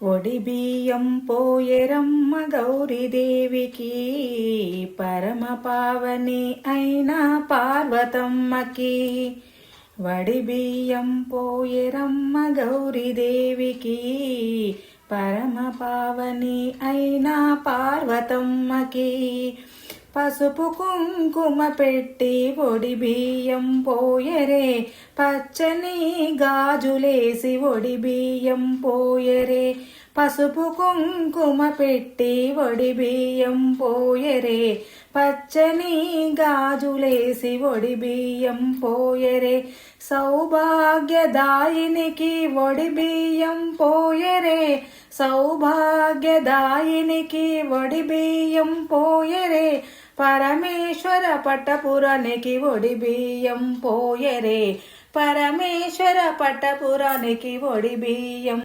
ఒడి బియ్యం పోయెరమ్మ గౌరీదేవికి, పరమ పావని అయిన పార్వతమ్మకి. వడి బియ్యం పోయెరమ్మ గౌరీదేవికి, పరమ పావని అయిన పార్వతమ్మకి. పసుపు కుంకుమ పెట్టి ఒడి బియ్యం పోయరే, పచ్చని గాజులేసి ఒడి బియ్యం పోయరే. పసుపు కుంకుమ పెట్టి ఒడి బియ్యం పోయరే, పచ్చని గాజులేసి ఒడి బియ్యం పోయరే. సౌభాగ్యదాయినికి ఒడి బియ్యం పోయరే, సౌభాగ్యదాయినికి ఒడి బియ్యం పోయరే. పరమేశ్వర పట్టపురానికి ఒడి బియ్యం పోయరే, పరమేశ్వర పట్టపురానికి ఒడి బియ్యం